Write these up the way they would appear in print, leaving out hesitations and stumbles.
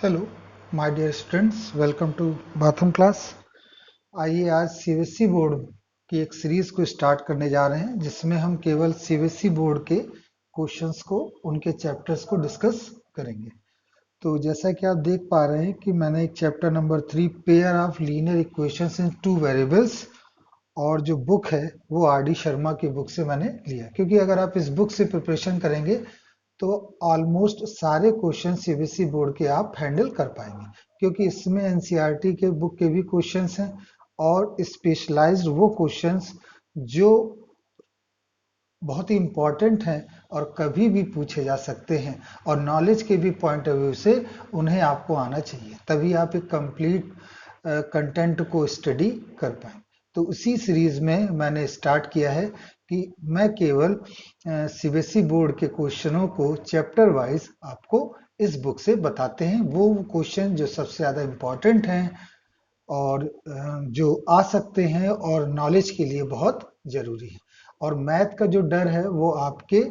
Hello my dear students, welcome to bathroom class. आइए आज CBSE board की एक सीरीज को स्टार्ट करने जा रहे हैं जिसमें हम केवल सीबीएसई बोर्ड के क्वेश्चंस को, उनके चैप्टर्स को डिस्कस करेंगे। तो जैसा कि आप देख पा रहे हैं कि मैंने एक chapter number 3 pair of linear equations in two variables, और जो बुक है वो आर डी शर्मा की बुक से मैंने लिया, क्योंकि अगर आप इस बुक से प्रिपरेशन करेंगे तो ऑलमोस्ट सारे क्वेश्चन सीबीएसई बोर्ड के आप हैंडल कर पाएंगे, क्योंकि इसमें एनसीईआरटी के बुक के भी क्वेश्चंस हैं और स्पेशलाइज्ड वो क्वेश्चंस जो बहुत ही इंपॉर्टेंट हैं और कभी भी पूछे जा सकते हैं, और नॉलेज के भी पॉइंट ऑफ व्यू से उन्हें आपको आना चाहिए, तभी आप एक कंप्लीट कंटेंट को स्टडी कर पाएंगे। तो उसी सीरीज में मैंने स्टार्ट किया है कि मैं केवल सीबीएसई बोर्ड के क्वेश्चनों को चैप्टर वाइज आपको इस बुक से बताते हैं, वो क्वेश्चन जो सबसे ज़्यादा इम्पोर्टेंट हैं और जो आ सकते हैं और नॉलेज के लिए बहुत जरूरी है। और मैथ का जो डर है वो आपके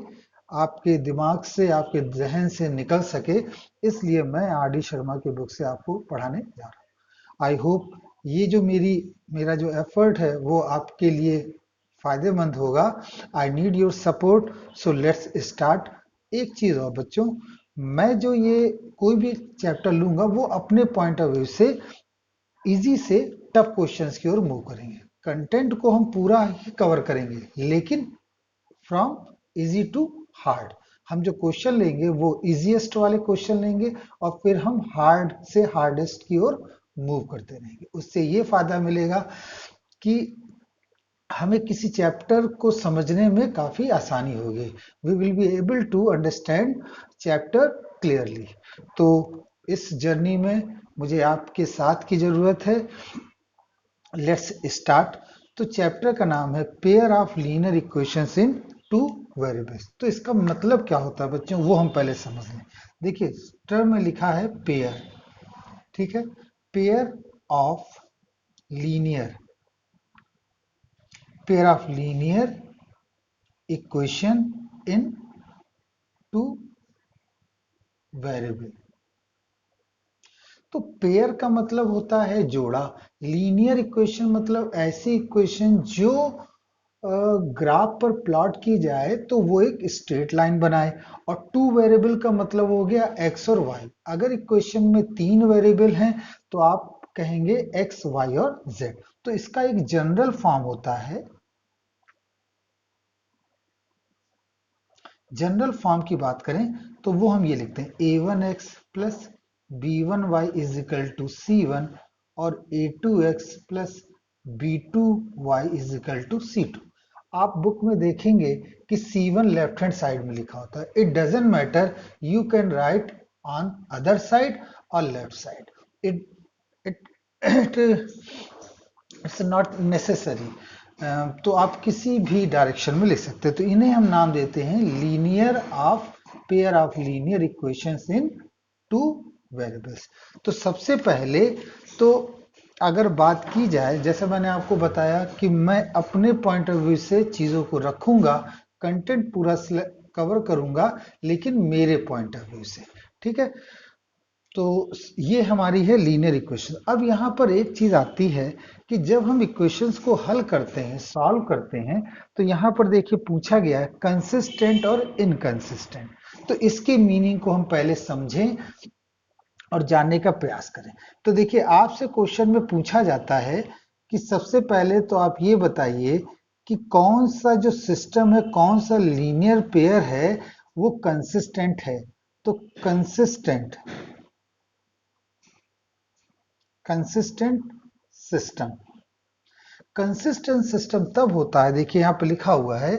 आपके दिमाग से, आपके जहन से निकल सके, इसलिए मैं आर डी शर्मा की बुक से आपको पढ़ाने जा रहा हूँ। आई होप ये जो मेरा जो एफर्ट है वो आपके लिए फायदेमंद होगा। I need your support, so let's start. एक चीज और बच्चों, मैं जो ये कोई भी चैप्टर लूंगा वो अपने पॉइंट ऑफ व्यू से इजी से टफ क्वेश्चंस की ओर मूव करेंगे। कंटेंट को हम पूरा ही कवर करेंगे, लेकिन फ्रॉम इजी टू हार्ड। हम जो क्वेश्चन लेंगे वो इजीएस्ट वाले क्वेश्चन लेंगे और फिर हम हार्ड से हार्डेस्ट की ओर मूव करते रहेंगे। उससे ये फायदा मिलेगा कि हमें किसी चैप्टर को समझने में काफी आसानी होगी। We will be able to understand chapter clearly. तो इस जर्नी में मुझे आपके साथ की जरूरत है। Let's start. तो चैप्टर का नाम है pair of linear equations in two variables. तो इसका मतलब क्या होता है बच्चों, वो हम पहले समझ लें। देखिए, टर्म में लिखा है पेयर, ठीक है। Pair of linear, pair of linear equation in two variable. तो पेयर का मतलब होता है जोड़ा, लीनियर इक्वेशन मतलब ऐसी इक्वेशन जो ग्राफ पर प्लॉट की जाए तो वो एक स्ट्रेट लाइन बनाए। और टू वेरिएबल का मतलब हो गया एक्स और वाई। अगर इक्वेशन में तीन वेरिएबल हैं तो आप कहेंगे एक्स, वाई और जेड। तो इसका एक जनरल फॉर्म होता है। जनरल फॉर्म की बात करें तो वो हम ये लिखते हैं a1x plus b1y is equal to c1 और a2x plus b2y is equal to c2। आप बुक में देखेंगे कि c1 लेफ्ट हैंड साइड में लिखा होता है। It doesn't matter, you can write on other side और left side. It it it's not necessary. तो आप किसी भी डायरेक्शन में लिख सकते हैं। तो इन्हें हम नाम देते हैं linear of, pair of linear equations in two variables. तो सबसे पहले तो अगर बात की जाए, जैसे मैंने आपको बताया कि मैं अपने पॉइंट ऑफ व्यू से चीजों को रखूंगा, कंटेंट पूरा कवर करूंगा, लेकिन मेरे पॉइंट ऑफ व्यू से, ठीक है। तो ये हमारी है लीनियर इक्वेशन। अब यहाँ पर एक चीज आती है कि जब हम इक्वेशंस को हल करते हैं, सॉल्व करते हैं, तो यहाँ पर देखिए पूछा गया है कंसिस्टेंट और इनकंसिस्टेंट। तो इसके मीनिंग को हम पहले समझें और जानने का प्रयास करें। तो देखिए, आपसे क्वेश्चन में पूछा जाता है कि सबसे पहले तो आप ये बताइए कि कौन सा जो सिस्टम है, कौन सा लीनियर पेयर है वो कंसिस्टेंट है। तो consistent consistent system, consistent system तब होता है, देखिए यहाँ पे लिखा हुआ है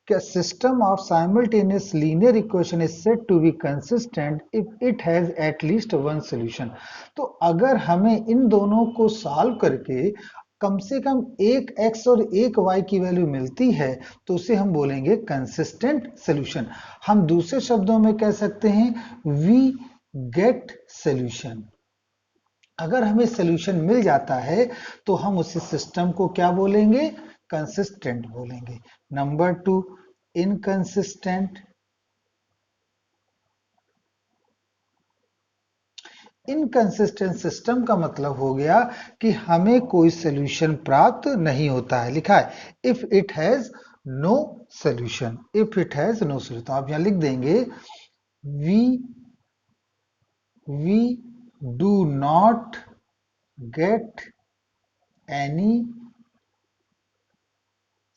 कि system of simultaneous linear equation is said to be consistent if it has at least one solution. तो अगर हमें इन दोनों को सॉल्व करके कम से कम एक x और एक y की वैल्यू मिलती है तो उसे हम बोलेंगे कंसिस्टेंट सॉल्यूशन। हम दूसरे शब्दों में कह सकते हैं वी गेट सॉल्यूशन। अगर हमें सॉल्यूशन मिल जाता है तो हम उस सिस्टम को क्या बोलेंगे, कंसिस्टेंट बोलेंगे। Number two, inconsistent. Inconsistent system का मतलब हो गया कि हमें कोई सोल्यूशन प्राप्त नहीं होता है। लिखा है if it has no solution, if it has no solution. तो आप यहां लिख देंगे we do not get any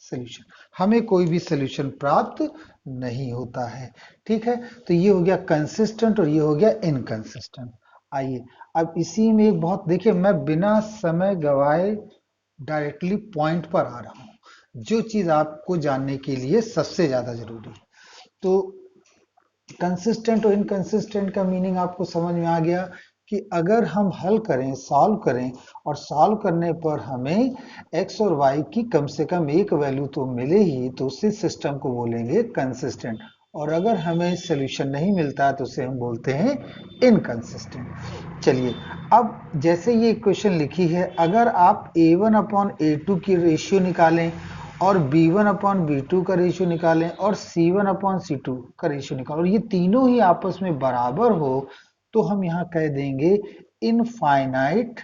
solution, हमें कोई भी सोल्यूशन प्राप्त नहीं होता है। ठीक है, तो ये हो गया कंसिस्टेंट और ये हो गया इनकंसिस्टेंट। आइए अब इसी में एक बहुत, देखिए मैं बिना समय गवाए डायरेक्टली पॉइंट पर आ रहा हूं, जो चीज आपको जानने के लिए सबसे ज्यादा जरूरी है। तो कंसिस्टेंट और इनकंसिस्टेंट का मीनिंग आपको समझ में आ गया कि अगर हम हल करें, सॉल्व करें और सॉल्व करने पर हमें x और y की कम से कम एक वैल्यू तो मिले ही, तो उसी सिस्टम को बोलेंगे कंसिस्टेंट। और अगर हमें सोल्यूशन नहीं मिलता है तो उसे हम बोलते हैं इनकंसिस्टेंट। चलिए अब जैसे ये इक्वेशन लिखी है, अगर आप a1 अपॉन a2 की रेशियो निकालें और b1 अपॉन b2 का रेशियो निकालें और c1 अपॉन c2 का रेशियो निकालें और ये तीनों ही आपस में बराबर हो, तो हम यहां कह देंगे इनफाइनाइट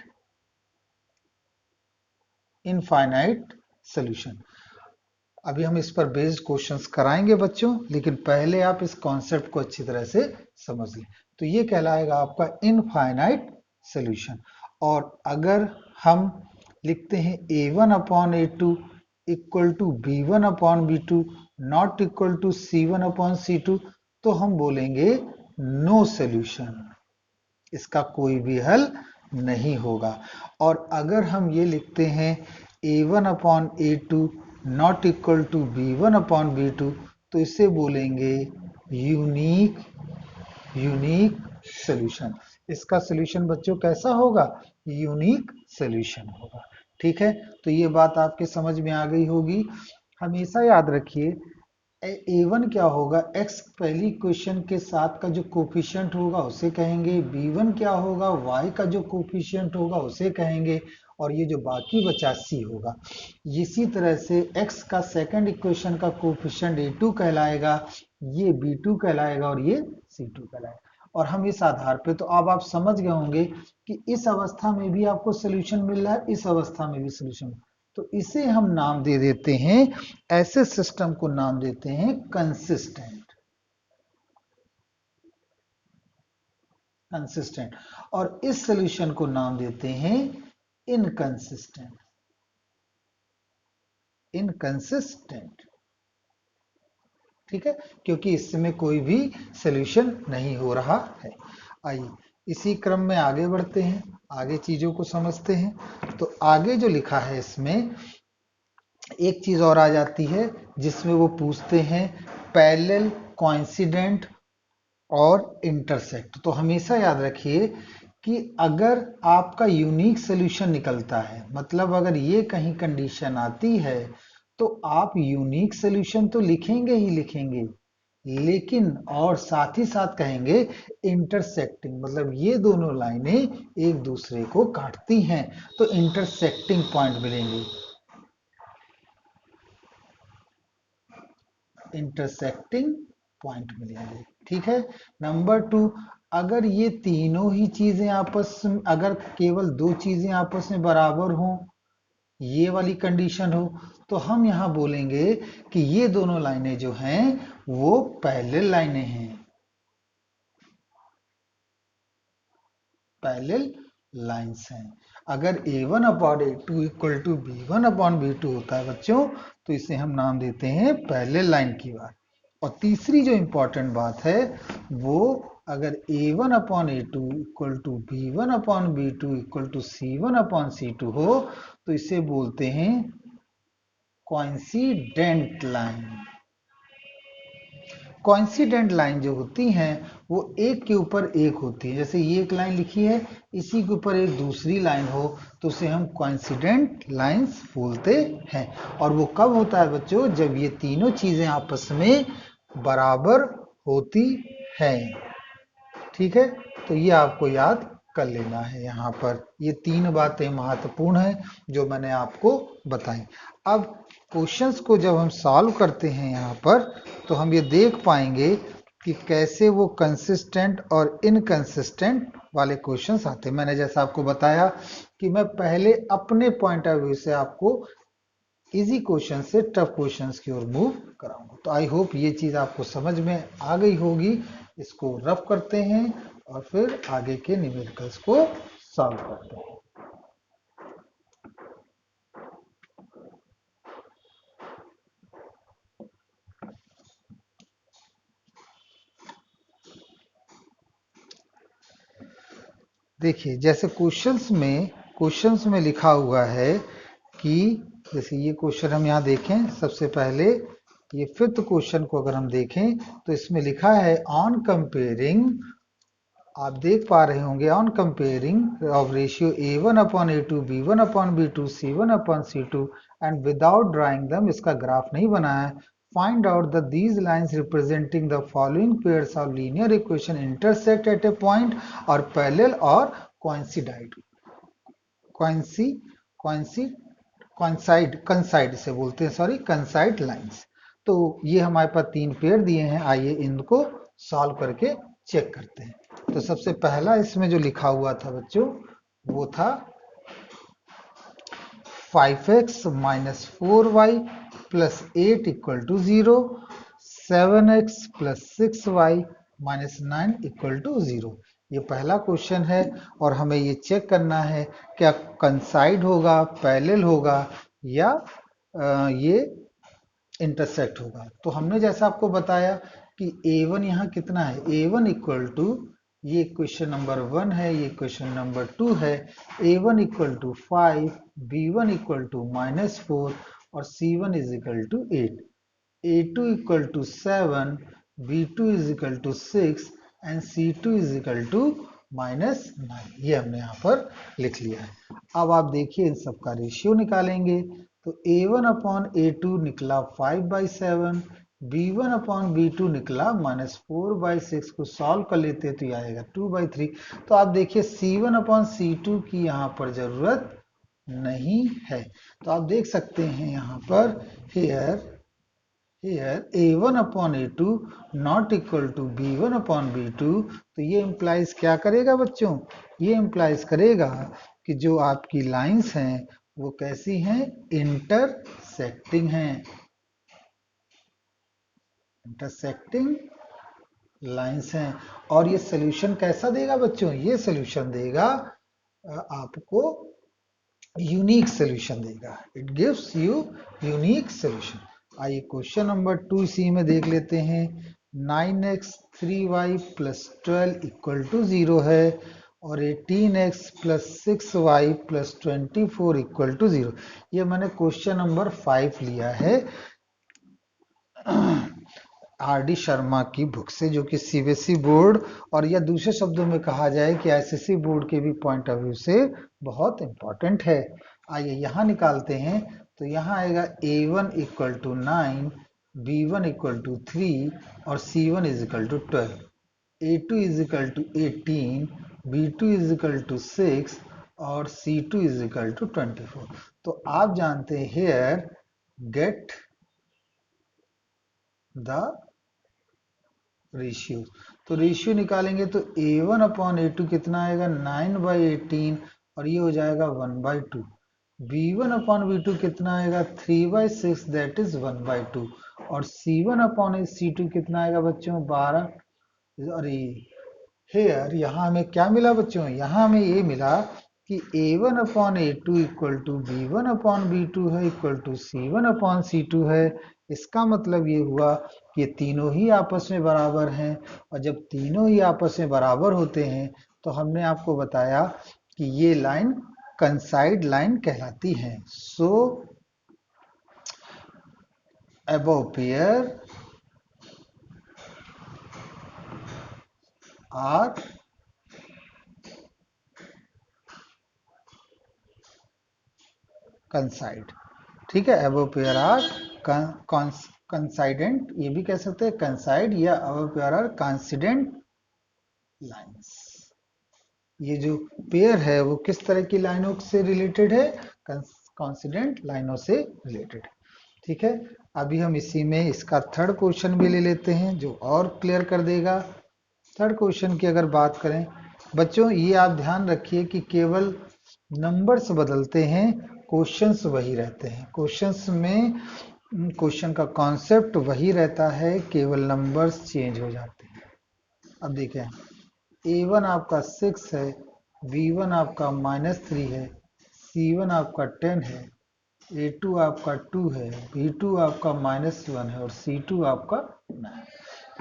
सॉल्यूशन। अभी हम इस पर बेस्ड क्वेश्चंस कराएंगे बच्चों, लेकिन पहले आप इस कॉन्सेप्ट को अच्छी तरह से समझ लें। तो ये कहलाएगा आपका इनफाइनाइट सॉल्यूशन। और अगर हम लिखते हैं a1 upon a2 equal to b1 upon b2 not equal to c1 upon c2, तो हम बोलेंगे नो सॉल्यूशन, इसका कोई भी हल नहीं होगा। और अगर हम ये लिखते हैं a1 upon a2 not equal to b1 upon b2, तो इसे बोलेंगे यूनिक सॉल्यूशन। इसका सॉल्यूशन बच्चों कैसा होगा? यूनिक सॉल्यूशन होगा। ठीक है, तो ये बात आपके समझ में आ गई होगी। हमेशा याद रखिए a1 क्या होगा, x पहली इक्वेशन के साथ का जो कोफिशिएंट होगा उसे कहेंगे, b1 क्या होगा, y का जो कोफिशिएंट होगा उसे कहेंगे, और ये जो बाकी बचा c होगा। इसी तरह से x का सेकंड इक्वेशन का कोफिशिएंट a2 कहलाएगा, ये b2 कहलाएगा और ये c2 कहलाएगा। और हम इस आधार पे, तो अब आप समझ गए होंगे कि इस अवस्था में भी आपको सोल्यूशन मिल रहा है, इस अवस्था में भी सोल्यूशन, तो इसे हम नाम दे देते हैं, ऐसे सिस्टम को नाम देते हैं कंसिस्टेंट, और इस सॉल्यूशन को नाम देते हैं इनकंसिस्टेंट। ठीक है, क्योंकि इसमें कोई भी सॉल्यूशन नहीं हो रहा है। आइए इसी क्रम में आगे बढ़ते हैं, आगे चीजों को समझते हैं। तो आगे जो लिखा है इसमें एक चीज और आ जाती है, जिसमें वो पूछते हैं पैरेलल, कोइंसिडेंट और इंटरसेक्ट। तो हमेशा याद रखिए कि अगर आपका यूनिक सॉल्यूशन निकलता है, मतलब अगर ये कहीं कंडीशन आती है, तो आप यूनिक सॉल्यूशन तो लिखेंगे ही लिखेंगे, लेकिन और साथ ही साथ कहेंगे इंटरसेक्टिंग, मतलब ये दोनों लाइनें एक दूसरे को काटती हैं, तो इंटरसेक्टिंग पॉइंट मिलेंगे, इंटरसेक्टिंग पॉइंट मिलेंगे। ठीक है, नंबर 2, अगर ये तीनों ही चीजें आपस में, अगर केवल दो चीजें आपस में बराबर हों, ये वाली कंडीशन हो, तो हम यहां बोलेंगे कि ये दोनों लाइनें जो हैं वो पैरेलल लाइनें हैं, पैरेलल लाइंस हैं। अगर a1 upon a2 equal to b1 upon b2 होता है बच्चों, तो इसे हम नाम देते हैं पैरेलल लाइन की बात। और तीसरी जो इंपॉर्टेंट बात है वो, अगर a1 upon a2 equal to b1 upon b2 equal to c1 upon c2 हो, तो इसे बोलते हैं कोइंसिडेंट लाइन। कोइंसिडेंट लाइन जो होती हैं वो एक के ऊपर एक होती है, जैसे ये एक लाइन लिखी है, इसी के ऊपर एक दूसरी लाइन हो, तो उसे हम कोइंसिडेंट लाइंस बोलते हैं। और वो कब होता है बच्चों? जब ये तीनों चीजें आपस में बराबर होती हैं। ठीक है, तो ये आपको याद कर लेना है। यहाँ पर ये तीन बातें महत्वपूर्ण हैं जो मैंने आपको बताई। अब क्वेश्चंस को जब हम सॉल्व करते हैं यहाँ पर, तो हम ये देख पाएंगे कि कैसे वो कंसिस्टेंट और इनकंसिस्टेंट वाले क्वेश्चंस आते हैं। मैंने जैसा आपको बताया कि मैं पहले अपने पॉइंट ऑफ व्यू से आपको इजी क्वेश्चन से टफ क्वेश्चंस की ओर मूव कराऊंगा। तो आई होप ये चीज आपको समझ में आ गई होगी। इसको रफ करते हैं और फिर आगे के न्यूमेरिकल्स को सॉल्व करते हैं। देखिए, जैसे क्वेश्चंस में लिखा हुआ है कि जैसे ये क्वेश्चन हम यहाँ देखें, सबसे पहले ये फिफ्थ क्वेश्चन को अगर हम देखें तो इसमें लिखा है ऑन कंपेयरिंग, आप देख पा रहे होंगे, on comparing of ratio a1 upon a2 b1 upon b2 c1 upon c2 and without drawing दम, इसका ग्राफ नहीं बना है। Find out the these lines representing the following pairs of linear equation intersect at A point और parallel और कोइंसिडाइड, कंसाइड से बोलते हैं, सॉरी, कंसाइड लाइंस। तो ये हमारे पास तीन पेयर दिए हैं, आइए इनको सॉल्व करके चेक करते हैं। तो सबसे पहला इसमें जो लिखा हुआ था बच्चों, वो था 5x minus 4y plus 8 equal to 0, 7x plus 6y minus 9 equal to 0। ये पहला क्वेश्चन है और हमें ये चेक करना है क्या कंसाइड होगा, पैरेलल होगा या ये इंटरसेक्ट होगा। तो हमने जैसा आपको बताया कि a1 यहाँ कितना है, a1 इक्वल टू, ये क्वेश्चन नंबर 1 है, ये क्वेश्चन नंबर 2 है। a1 equal to 5, b1 equal to -4 और c1 is equal to 8, a2 equal to 7, b2 is equal to 6 and c2 is equal to -9। ये हमने यहाँ पर लिख लिया है। अब आप देखिए इन सबका रेशियो निकालेंगे तो a1 अपॉन a2 निकला 5/7, b1 अपॉन b2 निकला -4/6। को सॉल्व कर लेते तो ये आएगा 2/3। तो आप देखिए c1 अपॉन c2 की यहाँ पर जरूरत नहीं है। तो आप देख सकते हैं यहाँ पर here a1 upon a2 not equal to b1 upon b2। तो ये इंप्लाइज क्या करेगा बच्चों, ये इंप्लाइज करेगा कि जो आपकी लाइंस हैं वो कैसी हैं, इंटरसेक्टिंग हैं, इंटरसेक्टिंग लाइंस हैं। और ये सोल्यूशन कैसा देगा बच्चों, ये सोल्यूशन देगा आपको यूनिक सोल्यूशन देगा, it gives you unique solution. आइए क्वेश्चन नंबर 2 इसी में देख लेते हैं। 9x 3y plus 12 equal to 0 है और 18x plus 6y plus 24 equal to 0। ये मैंने क्वेश्चन नंबर 5 लिया है आर.डी. शर्मा की बुक से, जो कि सीबीएसई बोर्ड और या दूसरे शब्दों में कहा जाए कि एसएससी बोर्ड के भी पॉइंट ऑफ व्यू से बहुत इंपॉर्टेंट है। आइए यहाँ निकालते हैं। तो यहाँ आएगा a1 equal to 9, b1 equal to 3 और c1 is equal to 12, a2 is equal to 18, b2 is equal to 6 और c2 इज इक्वल टू 24। तो आप जानते हैं हेयर गेट द रेशियो। तो रेशियो निकालेंगे तो a1 अपॉन a2 कितना आएगा, 9/18 और ये हो जाएगा 1/2। b1 अपॉन b2 कितना आएगा, 3/6 दैट इज 1/2 और c1 अपॉन c2 कितना आएगा बच्चों, 12। अरे हेयर यहाँ हमें क्या मिला बच्चों, यहाँ हमें ये मिला कि a1 upon a2 equal to b1 upon b2 है equal to c1 upon c2 है। इसका मतलब ये हुआ कि ये तीनों ही आपस में बराबर हैं और जब तीनों ही आपस में बराबर होते हैं तो हमने आपको बताया कि ये लाइन कंसाइड लाइन कहलाती है। सो अबव पेयर आर कंसाइड, ठीक है, अबव पेयर आर कंसाइडेंट, ये भी कह सकते हैं कंसाइड या अबव पेयर आर कांसिडेंट लाइंस। ये जो पेयर है वो किस तरह की लाइनों से रिलेटेड है, कांसिडेंट लाइनों से रिलेटेड, ठीक है। अभी हम इसी में इसका थर्ड क्वेश्चन भी ले लेते हैं जो और क्लियर कर देगा। थर्ड क्वेश्चन की अगर बात करें बच्चों ये आप ध्यान रखिए कि केवल नंबर्स बदलते हैं, क्वेश्चंस वही रहते हैं। क्वेश्चंस में क्वेश्चन का कॉन्सेप्ट वही रहता है, केवल नंबर्स चेंज हो जाते हैं। अब देखें, A1 आपका 6 है, B1 आपका -3 है, C1 आपका 10 है, A2 आपका 2 है, B2 आपका -1 है और C2 आपका 9 है।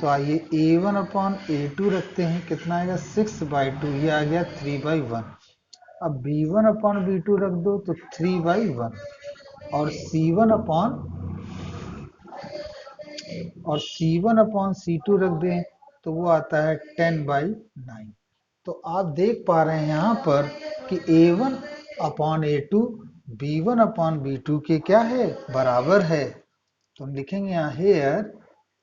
तो आइए A1 अपॉन A2 रखते हैं, कितना आएगा 6/2, ये आ गया 3/1। अब B1 अपॉन B2 रख दो तो 3/1 और C1 अपॉन C2 रख दें तो वो आता है 10/9। तो आप देख पा रहे हैं यहाँ पर कि A1 upon A2 B1 upon B2 के क्या है, बराबर है। तो हम लिखेंगे यहाँ here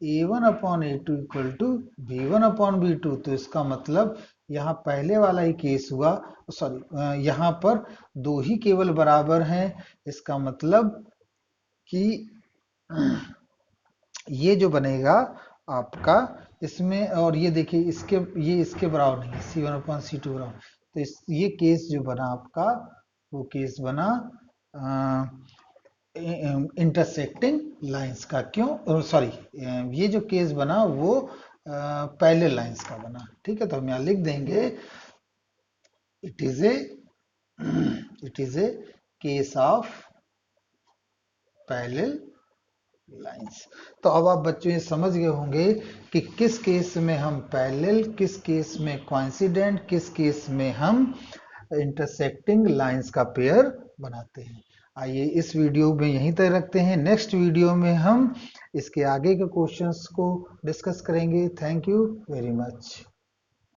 A1 upon A2 equal to B1 upon B2। तो इसका मतलब यहाँ पहले वाला ही केस हुआ, सॉरी यहाँ पर दो ही केवल बराबर हैं। इसका मतलब कि ये जो बनेगा आपका इसमें, और ये देखिए ये इसके बराबर नहीं है, C1 अपॉन C2 बराबर। तो ये केस जो बना आपका, वो केस बना इंटरसेक्टिंग लाइंस का। क्यों, सॉरी, ये जो केस बना वो पैरेलल लाइंस का बना। ठीक है, तो हम यहाँ लिख देंगे it is a case of parallel lines. तो अब आप बच्चों ये समझ गए होंगे कि किस केस में हम पैरेलल, किस केस में कोइंसिडेंट, किस केस में हम इंटरसेक्टिंग लाइंस का पेयर बनाते हैं। आइए इस वीडियो में यहीं तक रखते हैं, नेक्स्ट वीडियो में हम इसके आगे के क्वेश्चंस को डिस्कस करेंगे। Thank you very much.